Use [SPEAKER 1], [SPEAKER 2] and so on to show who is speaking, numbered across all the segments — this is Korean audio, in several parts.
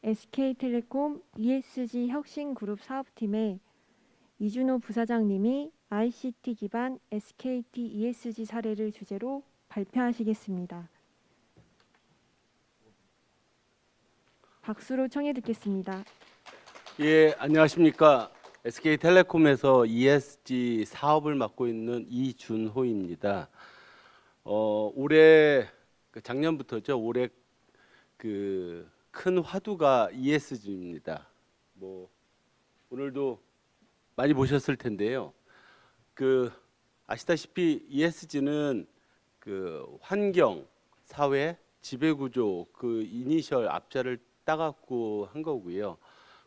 [SPEAKER 1] SK텔레콤 ESG 혁신그룹 사업팀의 이준호 부사장님이 ICT 기반 SKT ESG 사례를 주제로 발표하시겠습니다. 박수로 청해 듣겠습니다.
[SPEAKER 2] 예, 안녕하십니까. SK텔레콤에서 ESG 사업을 맡고 있는 이준호입니다. 올해 작년부터죠. 올해 큰 화두가 ESG입니다. 오늘도 많이 보셨을 텐데요. 아시다시피 ESG는 환경, 사회, 지배구조 이니셜 앞자를 따갖고 한 거고요.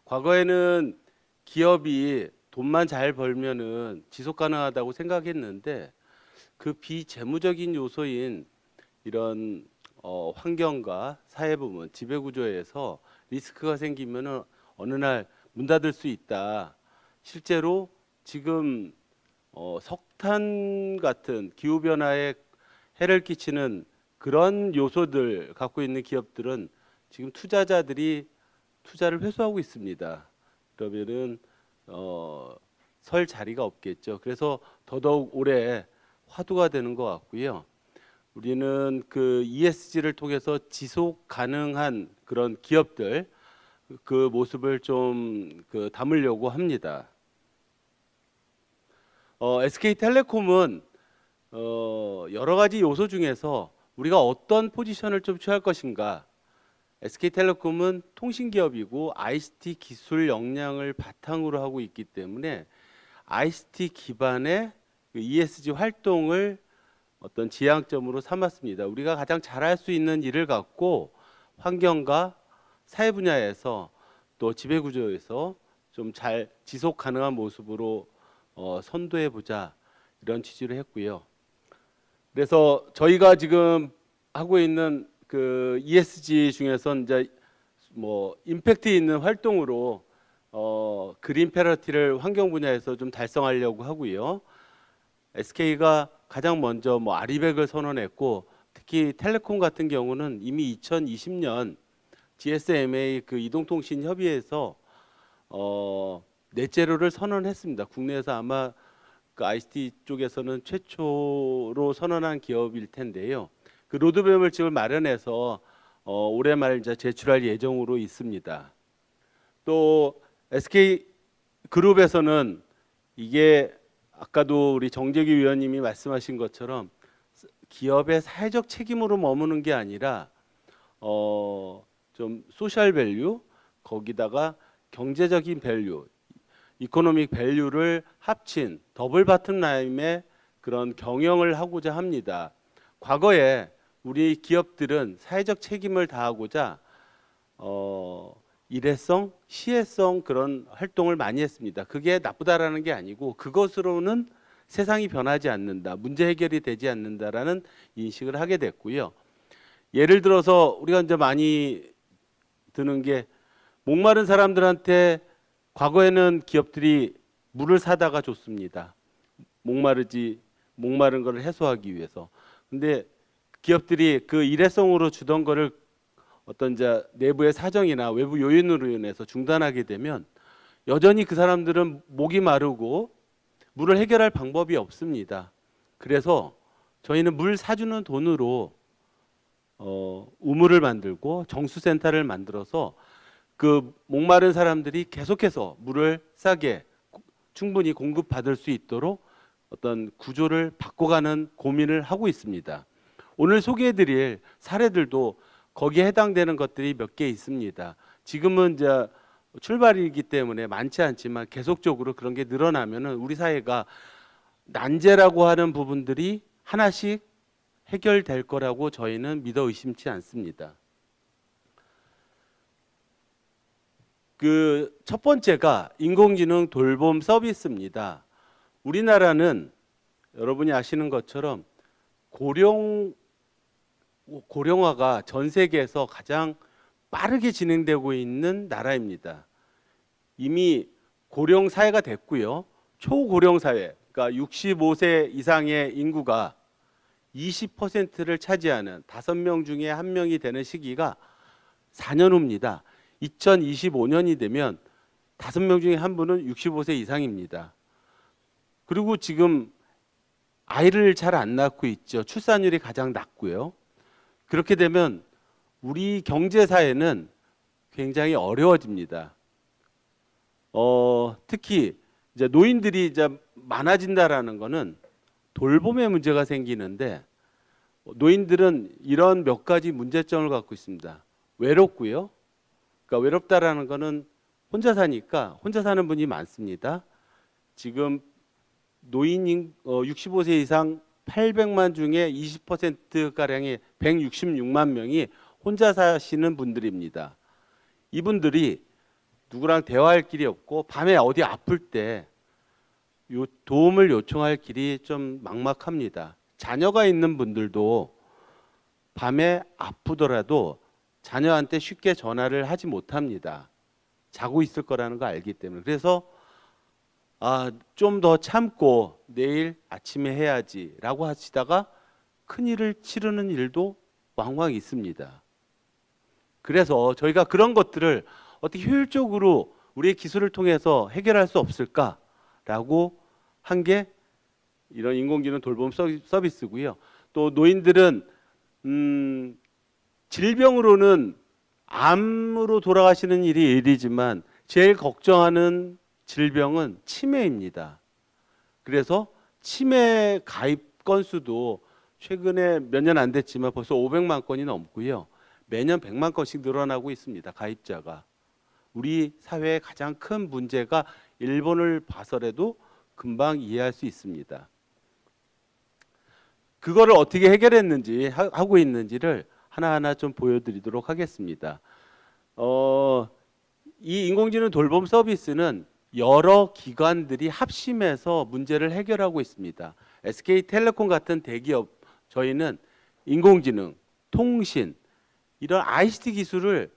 [SPEAKER 2] 과거에는 기업이 돈만 잘 벌면은 지속 가능하다고 생각했는데 그 비재무적인 요소인 이런 환경과 사회 부문, 지배구조에서 리스크가 생기면은 어느 날 문 닫을 수 있다. 실제로 지금 석탄 같은 기후 변화에 해를 끼치는 그런 요소들 갖고 있는 기업들은 지금 투자자들이 투자를 회수하고 있습니다. 그러면은 설 자리가 없겠죠. 그래서 더더욱 올해 화두가 되는 것 같고요. 우리는 ESG를 통해서 지속 가능한 그런 기업들 그 모습을 좀 담으려고 합니다. SK텔레콤은 여러 가지 요소 중에서 우리가 어떤 포지션을 좀 취할 것인가. SK텔레콤은 통신기업이고 ICT 기술 역량을 바탕으로 하고 있기 때문에 ICT 기반의 ESG 활동을 어떤 지향점으로 삼았습니다. 우리가 가장 잘할 수 있는 일을 갖고 환경과 사회 분야에서 또 지배구조에서 좀 잘 지속 가능한 모습으로 선도해 보자 이런 취지로 했고요. 그래서 저희가 지금 하고 있는 ESG 중에서 이제 임팩트 있는 활동으로 그린 패러티를 환경 분야에서 좀 달성하려고 하고요. SK가 가장 먼저 아리백을 선언했고 특히 텔레콤 같은 경우는 이미 2020년 GSMA 이동통신 협의회에서 넷제로를 선언했습니다. 국내에서 아마 ICT 쪽에서는 최초로 선언한 기업일 텐데요. 로드맵을 지금 마련해서 올해 말 이제 제출할 예정으로 있습니다. 또 SK 그룹에서는 이게 아까도 우리 정재규 위원님이 말씀하신 것처럼 기업의 사회적 책임으로 머무는 게 아니라 좀 소셜 밸류 거기다가 경제적인 밸류, 이코노믹 밸류를 합친 더블 바텀라인의 그런 경영을 하고자 합니다. 과거에 우리 기업들은 사회적 책임을 다하고자 일회성, 시혜성 그런 활동을 많이 했습니다. 그게 나쁘다라는 게 아니고 그것으로는 세상이 변하지 않는다, 문제 해결이 되지 않는다라는 인식을 하게 됐고요. 예를 들어서 우리가 이제 많이 드는 게 목마른 사람들한테 과거에는 기업들이 물을 사다가 줬습니다. 목마른 것을 해소하기 위해서. 근데 기업들이 일회성으로 주던 거를 어떤 이제 내부의 사정이나 외부 요인으로 인해서 중단하게 되면 여전히 그 사람들은 목이 마르고 물을 해결할 방법이 없습니다. 그래서 저희는 물 사주는 돈으로 우물을 만들고 정수센터를 만들어서 목마른 사람들이 계속해서 물을 싸게 충분히 공급받을 수 있도록 어떤 구조를 바꿔가는 고민을 하고 있습니다. 오늘 소개해드릴 사례들도 거기에 해당되는 것들이 몇 개 있습니다. 지금은 이제 출발이기 때문에 많지 않지만 계속적으로 그런 게 늘어나면은 우리 사회가 난제라고 하는 부분들이 하나씩 해결될 거라고 저희는 믿어 의심치 않습니다. 첫 번째가 인공지능 돌봄 서비스입니다. 우리나라는 여러분이 아시는 것처럼 고령화가 전 세계에서 가장 빠르게 진행되고 있는 나라입니다. 이미 고령 사회가 됐고요. 초고령 사회, 그러니까 65세 이상의 인구가 20%를 차지하는 5명 중에 1명이 되는 시기가 4년 후입니다. 2025년이 되면 5명 중에 한 분은 65세 이상입니다. 그리고 지금 아이를 잘 안 낳고 있죠. 출산율이 가장 낮고요. 그렇게 되면 우리 경제사회는 굉장히 어려워집니다. 특히 이제 노인들이 이제 많아진다라는 거는 돌봄의 문제가 생기는데, 노인들은 이런 몇 가지 문제점을 갖고 있습니다. 외롭고요. 그러니까 외롭다라는 거는 혼자 사니까 혼자 사는 분이 많습니다. 지금 노인 65세 이상 800만 중에 20%가량의 166만 명이 혼자 사시는 분들입니다. 이분들이 누구랑 대화할 길이 없고 밤에 어디 아플 때 도움을 요청할 길이 좀 막막합니다. 자녀가 있는 분들도 밤에 아프더라도 자녀한테 쉽게 전화를 하지 못합니다. 자고 있을 거라는 거 알기 때문에. 그래서 좀 더 참고 내일 아침에 해야지라고 하시다가 큰일을 치르는 일도 왕왕 있습니다. 그래서 저희가 그런 것들을 어떻게 효율적으로 우리의 기술을 통해서 해결할 수 없을까라고 한 게 이런 인공지능 돌봄 서비스고요. 또 노인들은 질병으로는 암으로 돌아가시는 일이 일이지만 제일 걱정하는 질병은 치매입니다. 그래서 치매 가입 건수도 최근에 몇 년 안 됐지만 벌써 500만 건이 넘고요. 매년 100만 건씩 늘어나고 있습니다. 가입자가. 우리 사회의 가장 큰 문제가 일본을 봐서라도 금방 이해할 수 있습니다. 그거를 어떻게 해결했는지 하고 있는지를 하나하나 좀 보여드리도록 하겠습니다. 이 인공지능 돌봄 서비스는 여러 기관들이 합심해서 문제를 해결하고 있습니다. SK텔레콤 같은 대기업, 저희는 인공지능, 통신, 이런 ICT 기술을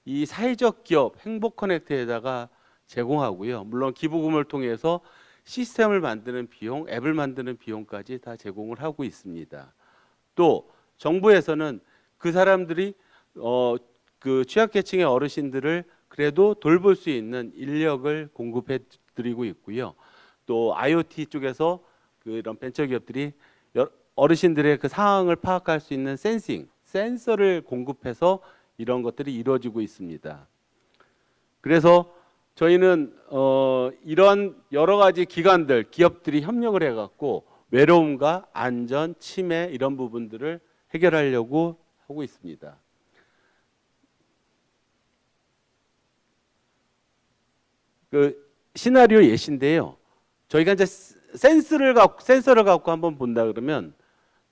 [SPEAKER 2] 이 사회적 기업 행복커넥트에다가 제공하고요. 물론 기부금을 통해서 시스템을 만드는 비용, 앱을 만드는 비용까지 다 제공을 하고 있습니다. 또 정부에서는 그 사람들이 그 취약계층의 어르신들을 그래도 돌볼 수 있는 인력을 공급해 드리고 있고요. 또 IoT 쪽에서 그런 벤처 기업들이 어르신들의 그 상황을 파악할 수 있는 센서를 공급해서 이런 것들이 이루어지고 있습니다. 그래서 저희는 이런 여러 가지 기관들, 기업들이 협력을 해갖고 외로움과 안전, 치매 이런 부분들을 해결하려고 하고 있습니다. 그 시나리오 예시인데요. 저희가 이제 센서를 갖고 한번 본다 그러면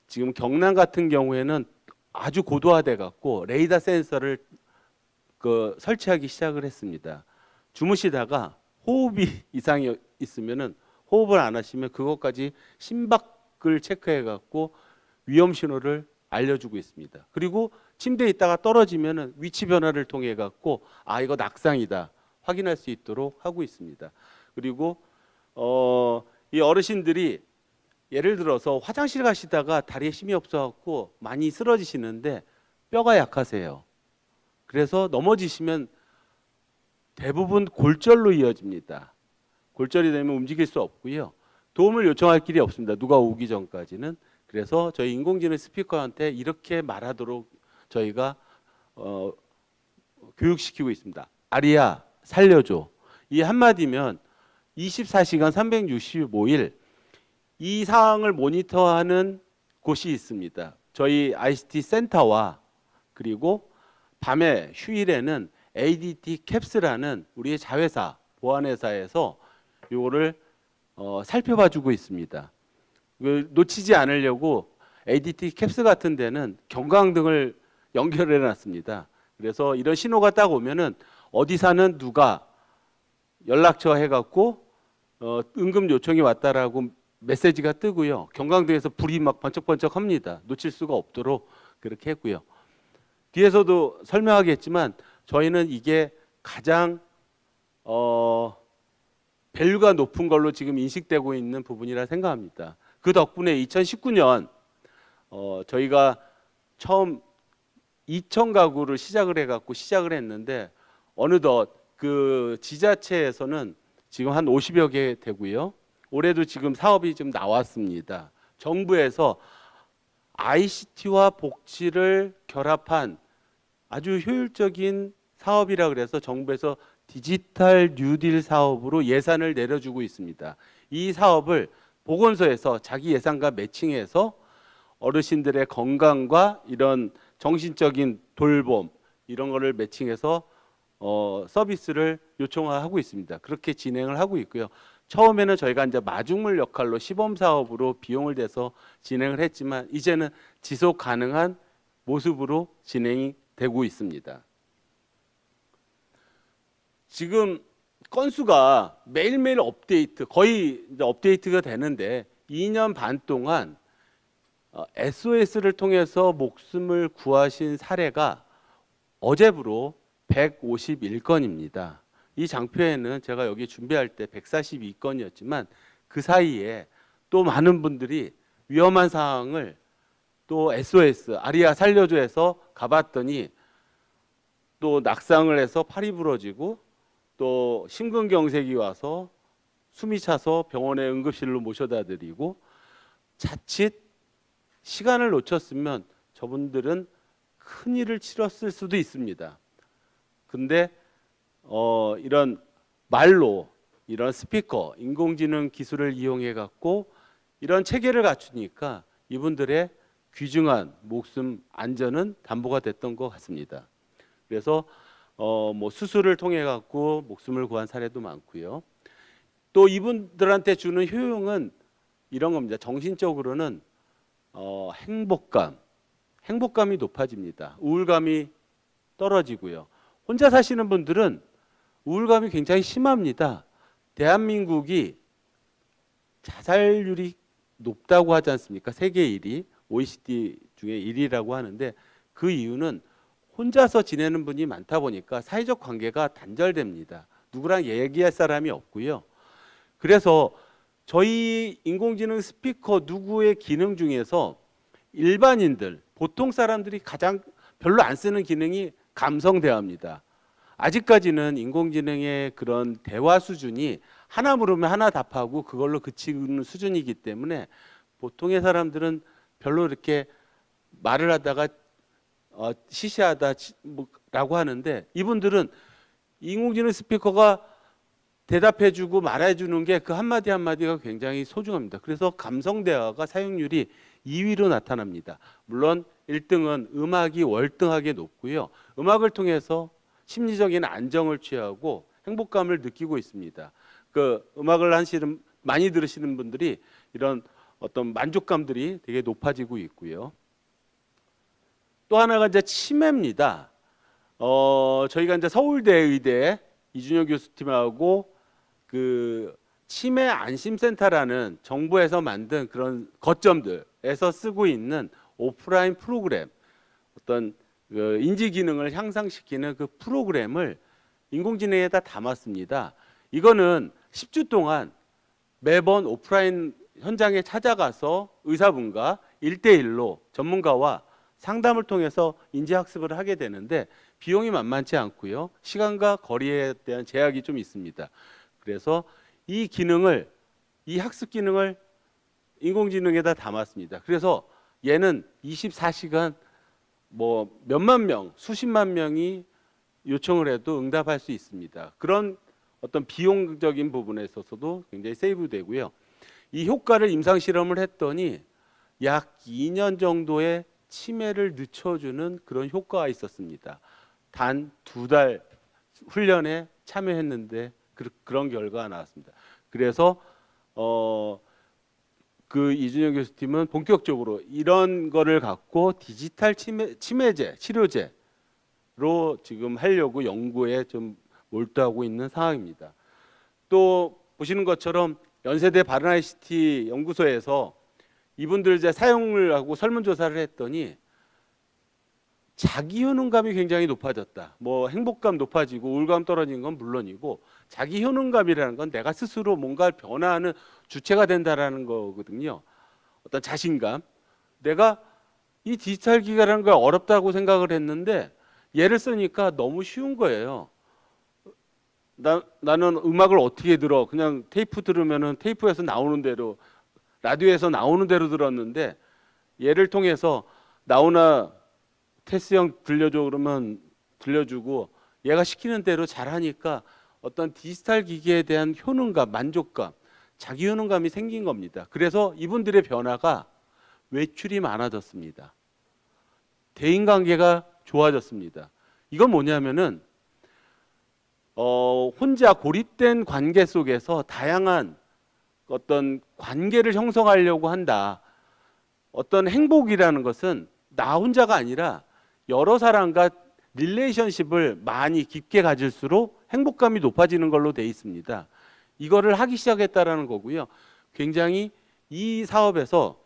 [SPEAKER 2] 지금 경남 같은 경우에는 아주 고도화돼 갖고 레이더 센서를 설치하기 시작을 했습니다. 주무시다가 호흡이 이상이 있으면은 호흡을 안 하시면 그것까지 심박을 체크해 갖고 위험 신호를 알려주고 있습니다. 그리고 침대에 있다가 떨어지면은 위치 변화를 통해 갖고 이거 낙상이다 확인할 수 있도록 하고 있습니다. 그리고 이 어르신들이 예를 들어서 화장실 가시다가 다리에 힘이 없어갖고 많이 쓰러지시는데 뼈가 약하세요. 그래서 넘어지시면 대부분 골절로 이어집니다. 골절이 되면 움직일 수 없고요. 도움을 요청할 길이 없습니다. 누가 오기 전까지는. 그래서 저희 인공지능 스피커한테 이렇게 말하도록 저희가 교육시키고 있습니다. 아리야, 살려줘. 이 한마디면 24시간 365일 이 상황을 모니터하는 곳이 있습니다. 저희 ICT 센터와 그리고 밤에 휴일에는 ADT 캡스라는 우리의 자회사, 보안회사에서 이거를 살펴봐주고 있습니다. 놓치지 않으려고 ADT 캡스 같은 데는 경광등을 연결해 놨습니다. 그래서 이런 신호가 딱 오면은 어디 사는 누가 연락처 해갖고 응급 요청이 왔다라고 메시지가 뜨고요. 경광등에서 불이 막 번쩍번쩍합니다. 놓칠 수가 없도록 그렇게 했고요. 뒤에서도 설명하겠지만 저희는 이게 가장 밸류가 높은 걸로 지금 인식되고 있는 부분이라 생각합니다. 그 덕분에 2019년 저희가 처음 2,000가구를 시작을 했는데 어느덧 그 지자체에서는 지금 한 50여 개 되고요. 올해도 지금 사업이 좀 나왔습니다. 정부에서 ICT와 복지를 결합한 아주 효율적인 사업이라 그래서 정부에서 디지털 뉴딜 사업으로 예산을 내려주고 있습니다. 이 사업을 보건소에서 자기 예산과 매칭해서 어르신들의 건강과 이런 정신적인 돌봄 이런 거를 매칭해서 서비스를 요청하고 있습니다. 그렇게 진행을 하고 있고요. 처음에는 저희가 이제 마중물 역할로 시범 사업으로 비용을 대서 진행을 했지만 이제는 지속 가능한 모습으로 진행이 되고 있습니다. 지금 건수가 매일매일 업데이트, 거의 이제 업데이트가 되는데 2년 반 동안 SOS를 통해서 목숨을 구하신 사례가 어제부로 151건입니다. 이 장표에는 제가 여기 준비할 때 142건이었지만 그 사이에 또 많은 분들이 위험한 상황을 또 SOS, 아리아 살려줘에서 가봤더니 또 낙상을 해서 팔이 부러지고 또 심근경색이 와서 숨이 차서 병원에 응급실로 모셔다 드리고 자칫 시간을 놓쳤으면 저분들은 큰 일을 치렀을 수도 있습니다. 근데 이런 말로 이런 스피커, 인공지능 기술을 이용해 갖고 이런 체계를 갖추니까 이분들의 귀중한 목숨 안전은 담보가 됐던 것 같습니다. 그래서 뭐 수술을 통해 갖고 목숨을 구한 사례도 많고요. 또 이분들한테 주는 효용은 이런 겁니다. 정신적으로는 행복감이 높아집니다. 우울감이 떨어지고요. 혼자 사시는 분들은 우울감이 굉장히 심합니다. 대한민국이 자살률이 높다고 하지 않습니까? 세계 1위, OECD 중에 1위라고 하는데 그 이유는 혼자서 지내는 분이 많다 보니까 사회적 관계가 단절됩니다. 누구랑 얘기할 사람이 없고요. 그래서 저희 인공지능 스피커 누구의 기능 중에서 일반인들, 보통 사람들이 가장 별로 안 쓰는 기능이 감성 대화입니다. 아직까지는 인공지능의 그런 대화 수준이 하나 물으면 하나 답하고 그걸로 그치는 수준이기 때문에 보통의 사람들은 별로 이렇게 말을 하다가 시시하다라고 하는데 이분들은 인공지능 스피커가 대답해주고 말해주는 게 그 한마디 한마디가 굉장히 소중합니다. 그래서 감성 대화가 사용률이 2위로 나타납니다. 물론 1등은 음악이 월등하게 높고요. 음악을 통해서 심리적인 안정을 취하고 행복감을 느끼고 있습니다. 그 음악을 많이 들으시는 분들이 이런 어떤 만족감들이 되게 높아지고 있고요. 또 하나가 이제 치매입니다. 저희가 이제 서울대 의대 이준영 교수팀하고 그 치매 안심센터라는 정부에서 만든 그런 거점들에서 쓰고 있는 오프라인 프로그램, 어떤 그 인지 기능을 향상시키는 그 프로그램을 인공지능에다 담았습니다. 이거는 10주 동안 매번 오프라인 현장에 찾아가서 의사분과 1대1로 전문가와 상담을 통해서 인지학습을 하게 되는데 비용이 만만치 않고요. 시간과 거리에 대한 제약이 좀 있습니다. 그래서 이 학습 기능을 인공지능에다 담았습니다. 그래서 얘는 24시간 뭐 몇만 명, 수십만 명이 요청을 해도 응답할 수 있습니다. 그런 어떤 비용적인 부분에 있어서도 굉장히 세이브되고요. 이 효과를 임상 실험을 했더니 약 2년 정도의 치매를 늦춰주는 그런 효과가 있었습니다. 단 2달 훈련에 참여했는데 그런 결과가 나왔습니다. 그래서 그 이준영 교수팀은 본격적으로 이런 거를 갖고 디지털 치매제 치료제로 지금 하려고 연구에 좀 몰두하고 있는 상황입니다. 또 보시는 것처럼 연세대 바른 ICT 연구소에서 이분들 이제 사용을 하고 설문조사를 했더니 자기 효능감이 굉장히 높아졌다. 뭐 행복감 높아지고 우울감 떨어진 건 물론이고 자기 효능감이라는 건 내가 스스로 뭔가를 변화하는 주체가 된다라는 거거든요. 어떤 자신감. 내가 이 디지털 기기라는 걸 어렵다고 생각을 했는데 얘를 쓰니까 너무 쉬운 거예요. 나는 음악을 어떻게 들어? 그냥 테이프 들으면은 테이프에서 나오는 대로, 라디오에서 나오는 대로 들었는데, 얘를 통해서 나오나 테스 형 들려줘 그러면 들려주고, 얘가 시키는 대로 잘하니까 어떤 디지털 기기에 대한 효능감, 만족감, 자기 효능감이 생긴 겁니다. 그래서 이분들의 변화가 외출이 많아졌습니다. 대인관계가 좋아졌습니다. 이건 뭐냐면은 혼자 고립된 관계 속에서 다양한 어떤 관계를 형성하려고 한다. 어떤 행복이라는 것은 나 혼자가 아니라 여러 사람과 릴레이션십을 많이 깊게 가질수록 행복감이 높아지는 걸로 돼 있습니다. 이거를 하기 시작했다라는 거고요. 굉장히 이 사업에서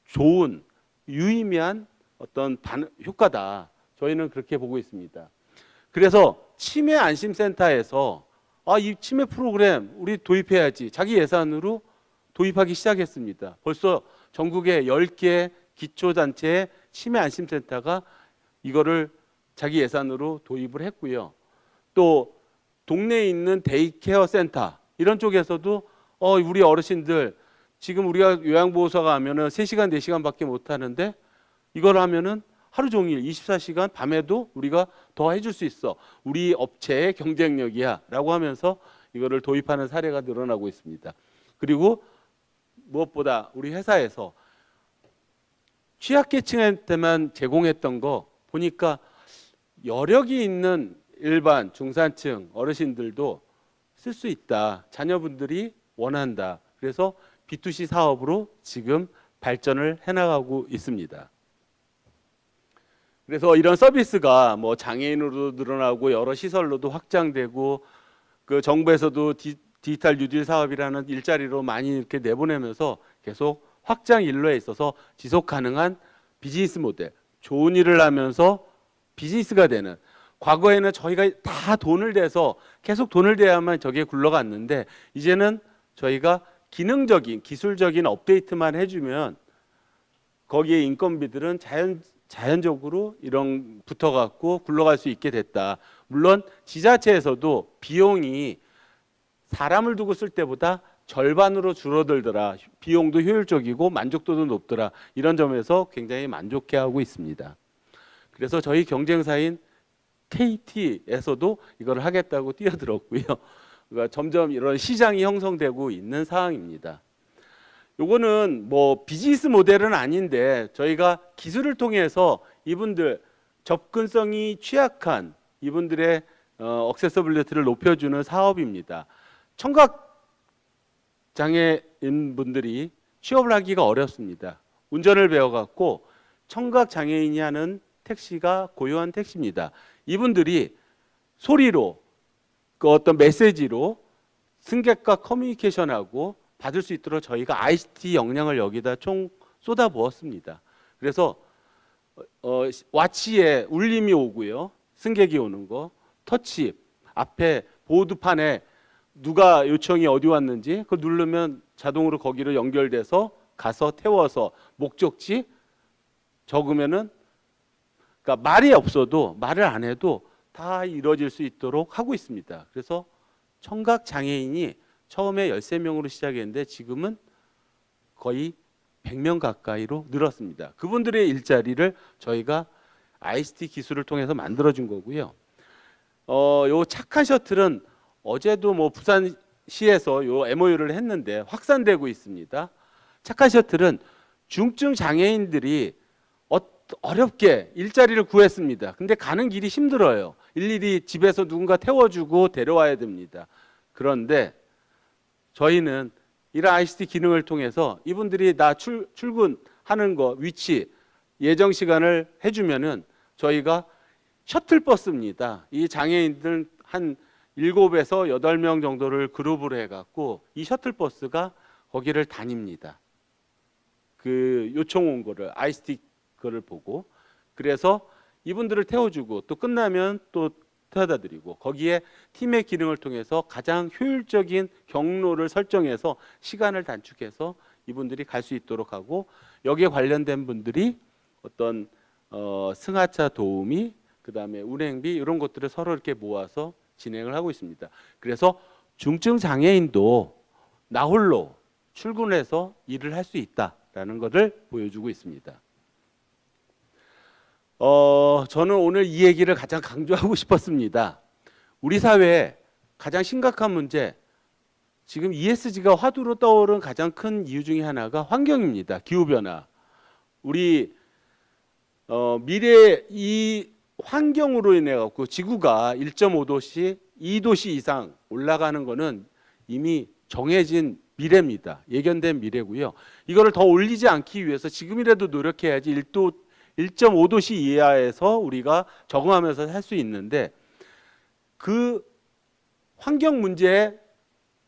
[SPEAKER 2] 좋은 유의미한 어떤 효과다. 저희는 그렇게 보고 있습니다. 그래서 치매 안심센터에서 이 치매 프로그램 우리 도입해야지 자기 예산으로 도입하기 시작했습니다. 벌써 전국에 10개 기초단체의 치매 안심센터가 이거를 자기 예산으로 도입을 했고요. 또 동네에 있는 데이케어 센터 이런 쪽에서도 우리 어르신들 지금 우리가 요양보호사 가면은 3시간 4시간밖에 못 하는데 이걸 하면은 하루 종일 24시간 밤에도 우리가 더 해줄 수 있어. 우리 업체의 경쟁력이야 라고 하면서 이거를 도입하는 사례가 늘어나고 있습니다. 그리고 무엇보다 우리 회사에서 취약계층한테만 제공했던 거 보니까 여력이 있는 일반 중산층 어르신들도 쓸 수 있다. 자녀분들이 원한다. 그래서 B2C 사업으로 지금 발전을 해나가고 있습니다. 그래서 이런 서비스가 뭐 장애인으로도 늘어나고 여러 시설로도 확장되고 그 정부에서도 디지털 뉴딜 사업이라는 일자리로 많이 이렇게 내보내면서 계속 확장 일로에 있어서 지속 가능한 비즈니스 모델, 좋은 일을 하면서 비즈니스가 되는, 과거에는 저희가 다 돈을 대서 계속 돈을 대야만 저게 굴러갔는데 이제는 저희가 기능적인 기술적인 업데이트만 해주면 거기에 인건비들은 자연적으로 이런 붙어갖고 굴러갈 수 있게 됐다. 물론 지자체에서도 비용이 사람을 두고 쓸 때보다 절반으로 줄어들더라. 비용도 효율적이고 만족도도 높더라. 이런 점에서 굉장히 만족해하고 있습니다. 그래서 저희 경쟁사인 KT에서도 이걸 하겠다고 뛰어들었고요. 그러니까 점점 이런 시장이 형성되고 있는 상황입니다. 요거는 뭐 비즈니스 모델은 아닌데 저희가 기술을 통해서 이분들 접근성이 취약한 이분들의 억세서빌리티를 높여주는 사업입니다. 청각 장애인 분들이 취업을 하기가 어렵습니다. 운전을 배워갖고 청각 장애인이 하는 택시가 고요한 택시입니다. 이분들이 소리로 그 어떤 메시지로 승객과 커뮤니케이션하고 받을 수 있도록 저희가 ICT 역량을 여기다 총 쏟아 부었습니다. 그래서 와치에 울림이 오고요. 승객이 오는 거, 터치, 앞에 보드판에 누가 요청이 어디 왔는지 그걸 누르면 자동으로 거기로 연결돼서 가서 태워서 목적지 적으면은 그러니까 말이 없어도 말을 안 해도 다 이루어질 수 있도록 하고 있습니다. 그래서 청각 장애인이 처음에 13명으로 시작했는데 지금은 거의 100명 가까이로 늘었습니다. 그분들의 일자리를 저희가 ICT 기술을 통해서 만들어준 거고요. 요 착한 셔틀은 어제도 뭐 부산시에서 요 MOU를 했는데 확산되고 있습니다. 착한 셔틀은 중증 장애인들이 어렵게 일자리를 구했습니다. 근데 가는 길이 힘들어요. 일일이 집에서 누군가 태워주고 데려와야 됩니다. 그런데 저희는 이런 ICT 기능을 통해서 이분들이 나 출근하는 거 위치 예정 시간을 해주면은 저희가 셔틀버스입니다. 이 장애인들 한 7에서 8명 정도를 그룹으로 해갖고 이 셔틀버스가 거기를 다닙니다. 그 요청 온 거를 ICT 그걸 보고 그래서 이분들을 태워주고 또 끝나면 또 태워다 드리고 거기에 팀의 기능을 통해서 가장 효율적인 경로를 설정해서 시간을 단축해서 이분들이 갈 수 있도록 하고 여기에 관련된 분들이 어떤 승하차 도우미 그다음에 운행비 이런 것들을 서로 이렇게 모아서 진행을 하고 있습니다. 그래서 중증 장애인도 나 홀로 출근해서 일을 할 수 있다라는 것을 보여주고 있습니다. 저는 오늘 이 얘기를 가장 강조하고 싶었습니다. 우리 사회에 가장 심각한 문제, 지금 ESG가 화두로 떠오른 가장 큰 이유 중에 하나가 환경입니다. 기후변화. 우리 미래 이 환경으로 인해 갖고 지구가 1.5도씨, 2도씨 이상 올라가는 거는 이미 정해진 미래입니다. 예견된 미래고요. 이거를 더 올리지 않기 위해서 지금이라도 노력해야지 1.5도씨 이하에서 우리가 적응하면서 살 수 있는데, 그 환경 문제에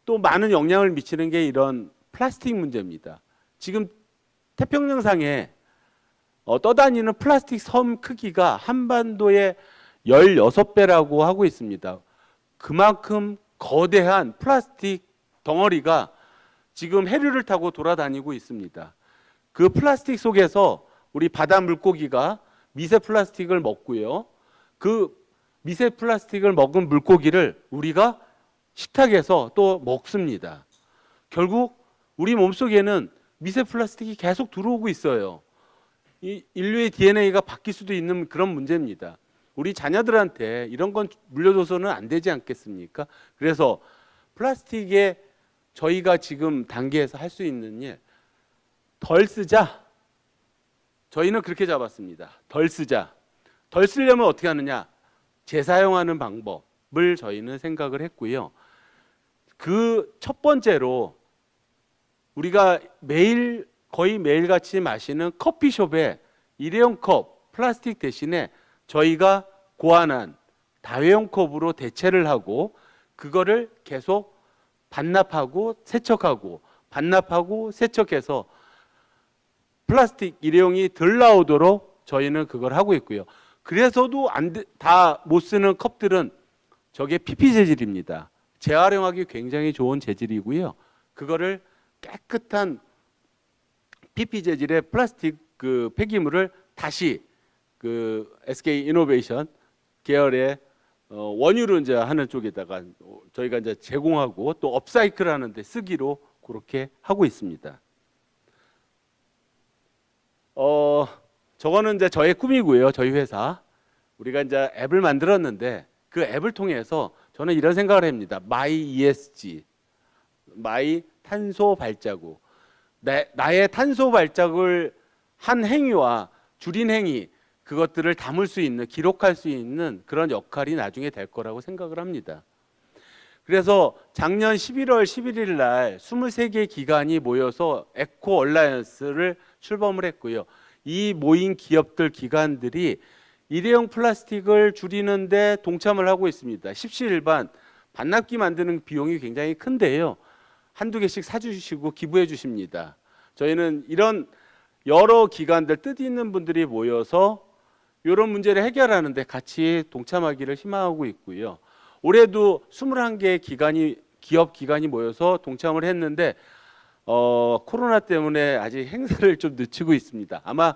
[SPEAKER 2] 또 많은 영향을 미치는 게 이런 플라스틱 문제입니다. 지금 태평양상에 떠다니는 플라스틱 섬 크기가 한반도의 16배라고 하고 있습니다. 그만큼 거대한 플라스틱 덩어리가 지금 해류를 타고 돌아다니고 있습니다. 그 플라스틱 속에서 우리 바다 물고기가 미세 플라스틱을 먹고요. 그 미세 플라스틱을 먹은 물고기를 우리가 식탁에서 또 먹습니다. 결국 우리 몸속에는 미세 플라스틱이 계속 들어오고 있어요. 이 인류의 DNA가 바뀔 수도 있는 그런 문제입니다. 우리 자녀들한테 이런 건 물려줘서는 안 되지 않겠습니까? 그래서 플라스틱에 저희가 지금 단계에서 할 수 있는 일, 덜 쓰자. 저희는 그렇게 잡았습니다. 덜 쓰자. 덜 쓰려면 어떻게 하느냐? 재사용하는 방법을 저희는 생각을 했고요. 그 첫 번째로 우리가 거의 매일같이 마시는 커피숍에 일회용 컵, 플라스틱 대신에 저희가 고안한 다회용 컵으로 대체를 하고 그거를 계속 반납하고 세척하고 반납하고 세척해서 플라스틱 일회용이 덜 나오도록 저희는 그걸 하고 있고요. 그래서도 다 못 쓰는 컵들은 저게 PP 재질입니다. 재활용하기 굉장히 좋은 재질이고요. 그거를 깨끗한 PP 재질의 플라스틱 그 폐기물을 다시 그 SK 이노베이션 계열의 원유로 이제 하는 쪽에다가 저희가 이제 제공하고 또 업사이클 하는데 쓰기로 그렇게 하고 있습니다. 저거는 이제 저의 꿈이고요. 저희 회사 우리가 이제 앱을 만들었는데 그 앱을 통해서 저는 이런 생각을 합니다. 마이 ESG, 마이 탄소 발자국. 나의 탄소 발자국을 한 행위와 줄인 행위, 그것들을 담을 수 있는, 기록할 수 있는 그런 역할이 나중에 될 거라고 생각을 합니다. 그래서 작년 11월 11일 날 23개 기관이 모여서 에코 얼라이언스를 출범을 했고요. 이 모인 기업들, 기관들이 일회용 플라스틱을 줄이는데 동참을 하고 있습니다. 십시일반 반납기 만드는 비용이 굉장히 큰데요. 한두 개씩 사주시고 기부해 주십니다. 저희는 이런 여러 기관들, 뜻 있는 분들이 모여서 이런 문제를 해결하는데 같이 동참하기를 희망하고 있고요. 올해도 21개의 기업 기관이 모여서 동참을 했는데 코로나 때문에 아직 행사를 좀 늦추고 있습니다. 아마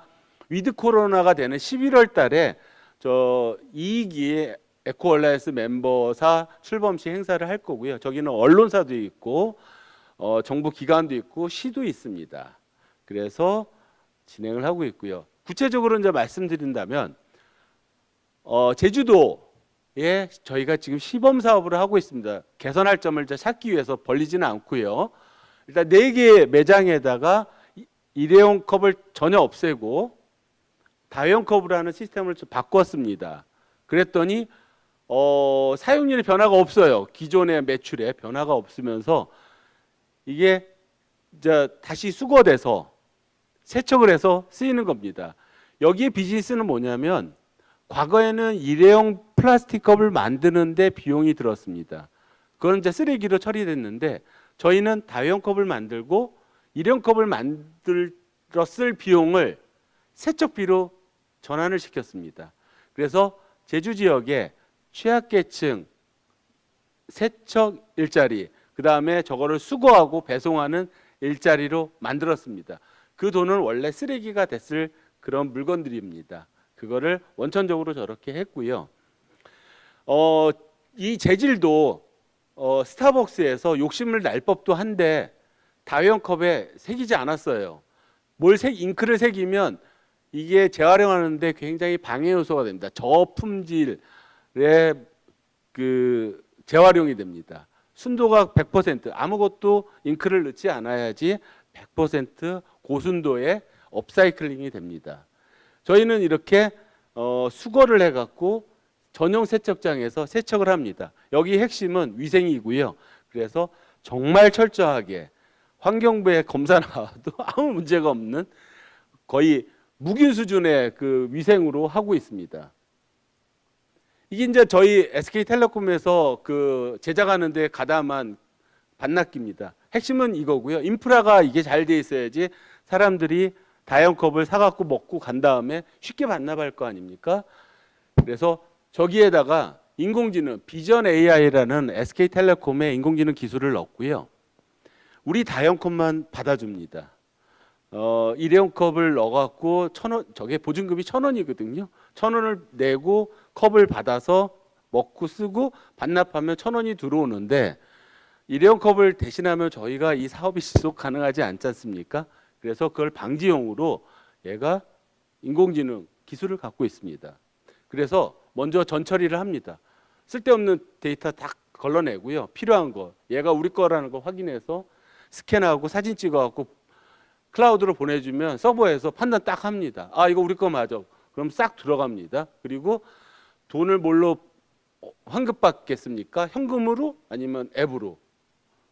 [SPEAKER 2] 위드 코로나가 되는 11월 달에 저 2기의 에코 얼라이언스 멤버사 출범식 행사를 할 거고요. 저기는 언론사도 있고 정부 기관도 있고 시도 있습니다. 그래서 진행을 하고 있고요. 구체적으로 이제 말씀드린다면 제주도에 저희가 지금 시범 사업을 하고 있습니다. 개선할 점을 이제 찾기 위해서 벌리지는 않고요. 일단 4개의 매장에다가 일회용 컵을 전혀 없애고 다회용 컵으로 하는 시스템을 좀 바꿨습니다. 그랬더니 사용률의 변화가 없어요. 기존의 매출에 변화가 없으면서 이게 이제 다시 수거돼서 세척을 해서 쓰이는 겁니다. 여기에 비즈니스는 뭐냐면 과거에는 일회용 플라스틱 컵을 만드는데 비용이 들었습니다. 그건 이제 쓰레기로 처리됐는데 저희는 다회용 컵을 만들고 일회용 컵을 만들었을 비용을 세척비로 전환을 시켰습니다. 그래서 제주 지역에 취약계층 세척 일자리, 그 다음에 저거를 수거하고 배송하는 일자리로 만들었습니다. 그 돈은 원래 쓰레기가 됐을 그런 물건들입니다. 그거를 원천적으로 저렇게 했고요. 이 재질도 스타벅스에서 욕심을 낼 법도 한데 다이언컵에 새기지 않았어요. 잉크를 새기면 이게 재활용하는데 굉장히 방해 요소가 됩니다. 저품질의 그 재활용이 됩니다. 순도가 100%, 아무것도 잉크를 넣지 않아야지 100% 고순도의 업사이클링이 됩니다. 저희는 이렇게 수거를 해갖고 전용 세척장에서 세척을 합니다. 여기 핵심은 위생이고요. 그래서 정말 철저하게 환경부에 검사 나와도 아무 문제가 없는 거의 묵인 수준의 그 위생으로 하고 있습니다. 이게 이제 저희 SK텔레콤에서 그 제작하는데 가담한 반납기입니다. 핵심은 이거고요. 인프라가 이게 잘 돼 있어야지 사람들이 다이언컵을 사갖고 먹고 간 다음에 쉽게 반납할 거 아닙니까? 그래서 저기에다가 인공지능, 비전 AI라는 SK텔레콤의 인공지능 기술을 넣었고요. 우리 다이언컵만 받아줍니다. 일회용 컵을 넣어갖고 1,000원, 저게 보증금이 1,000원이거든요. 1,000원을 내고 컵을 받아서 먹고 쓰고 반납하면 1,000원이 들어오는데 일회용 컵을 대신하면 저희가 이 사업이 지속 가능하지 않지 않습니까? 그래서 그걸 방지용으로 얘가 인공지능 기술을 갖고 있습니다. 그래서 먼저 전처리를 합니다. 쓸데없는 데이터 다 걸러내고요. 필요한 거, 얘가 우리 거라는 거 확인해서 스캔하고 사진 찍어갖고 클라우드로 보내주면 서버에서 판단 딱 합니다. 아, 이거 우리 거 맞아. 그럼 싹 들어갑니다. 그리고 돈을 뭘로 환급받겠습니까? 현금으로 아니면 앱으로.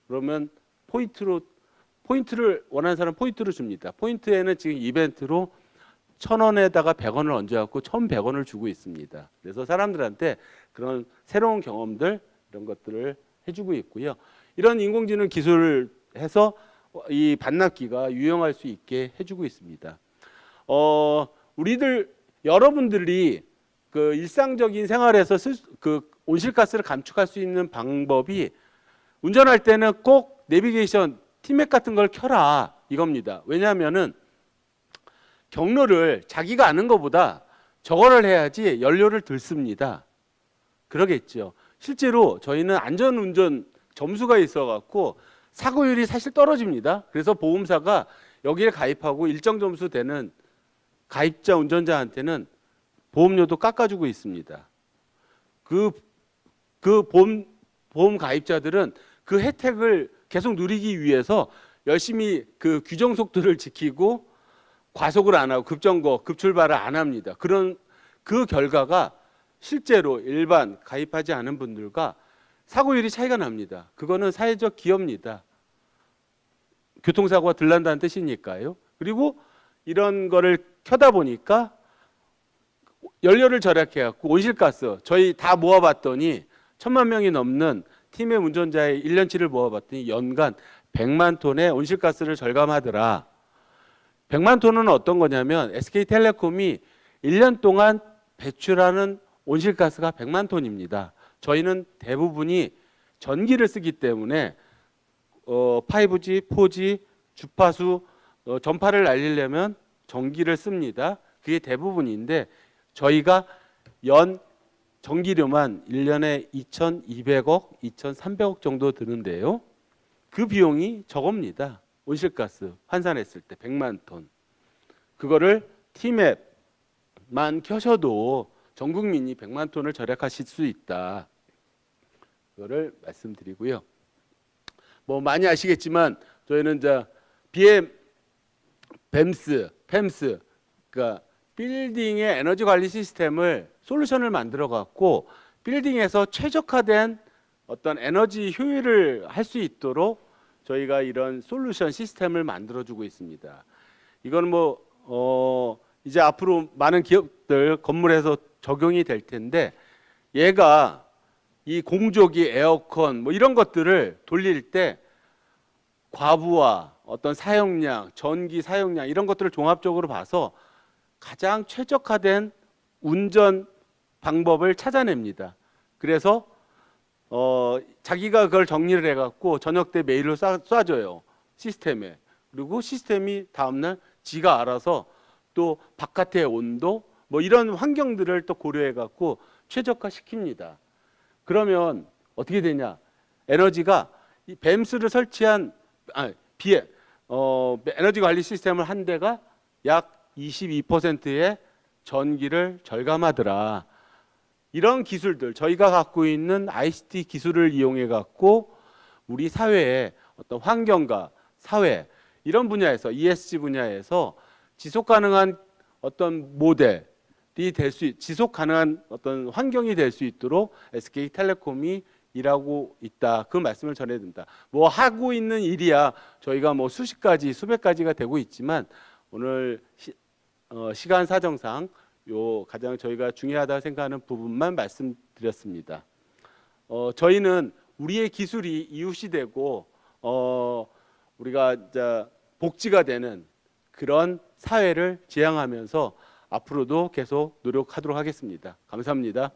[SPEAKER 2] 그러면 포인트를 원하는 사람 포인트로 줍니다. 포인트에는 지금 이벤트로 1,000원에다가 100원을 얹어갖고 1,100원을 주고 있습니다. 그래서 사람들한테 그런 새로운 경험들 이런 것들을 해주고 있고요. 이런 인공지능 기술을 해서 이 반납기가 유용할 수 있게 해주고 있습니다. 여러분들이 그 일상적인 생활에서 그 온실가스를 감축할 수 있는 방법이 운전할 때는 꼭 내비게이션 티맵 같은 걸 켜라 이겁니다. 왜냐하면은 경로를 자기가 아는 것보다 저거를 해야지 연료를 덜 씁니다. 그러겠죠. 실제로 저희는 안전운전 점수가 있어갖고 사고율이 사실 떨어집니다. 그래서 보험사가 여기에 가입하고 일정 점수 되는 가입자 운전자한테는 보험료도 깎아주고 있습니다. 그 보험 가입자들은 그 혜택을 계속 누리기 위해서 열심히 그 규정 속도를 지키고 과속을 안 하고 급정거, 급출발을 안 합니다. 그 결과가 실제로 일반 가입하지 않은 분들과 사고율이 차이가 납니다. 그거는 사회적 기여입니다. 교통사고가 덜 난다는 뜻이니까요. 그리고 이런 거를 켜다 보니까 연료를 절약해갖고 온실가스 저희 다 모아봤더니 1,000만 명이 넘는 팀의 운전자의 1년치를 모아봤더니 연간 100만 톤의 온실가스를 절감하더라. 100만 톤은 어떤 거냐면 SK텔레콤이 1년 동안 배출하는 온실가스가 100만 톤입니다. 저희는 대부분이 전기를 쓰기 때문에 5G, 4G, 주파수 전파를 날리려면 전기를 씁니다. 그게 대부분인데 저희가 연 전기료만 1년에 2,200억, 2,300억 정도 드는데요. 그 비용이 저겁니다. 온실가스 환산했을 때 100만 톤. 그거를 티맵만 켜셔도 전 국민이 100만 톤을 절약하실 수 있다. 그거를 말씀드리고요. 뭐 많이 아시겠지만 저희는 이제 뱀스, 그러니까 빌딩의 에너지 관리 시스템을 솔루션을 만들어 갖고 빌딩에서 최적화된 어떤 에너지 효율을 할 수 있도록 저희가 이런 솔루션 시스템을 만들어 주고 있습니다. 이건 이제 앞으로 많은 기업들 건물에서 적용이 될 텐데 얘가 이 공조기, 에어컨 뭐 이런 것들을 돌릴 때 과부하, 어떤 사용량, 전기 사용량 이런 것들을 종합적으로 봐서 가장 최적화된 운전 방법을 찾아냅니다. 그래서 자기가 그걸 정리를 해갖고 저녁 때 메일로 쏴줘요. 시스템에. 그리고 시스템이 다음날 지가 알아서 또 바깥의 온도 뭐 이런 환경들을 또 고려해갖고 최적화 시킵니다. 그러면 어떻게 되냐? 에너지가 이 뱀스를 설치한 비에 에너지 관리 시스템을 한 대가 약 22%의 전기를 절감하더라. 이런 기술들, 저희가 갖고 있는 ICT 기술을 이용해 갖고 우리 사회의 어떤 환경과 사회 이런 분야에서 ESG 분야에서 지속 가능한 어떤 모델이 지속 가능한 어떤 환경이 될 수 있도록 SK텔레콤이 일하고 있다. 그 말씀을 전해드립니다. 뭐 하고 있는 일이야 저희가 뭐 수십 가지, 수백 가지가 되고 있지만 오늘 시간 사정상 요 가장 저희가 중요하다 생각하는 부분만 말씀드렸습니다. 저희는 우리의 기술이 이웃이 되고 우리가 이제 복지가 되는 그런 사회를 지향하면서 앞으로도 계속 노력하도록 하겠습니다. 감사합니다.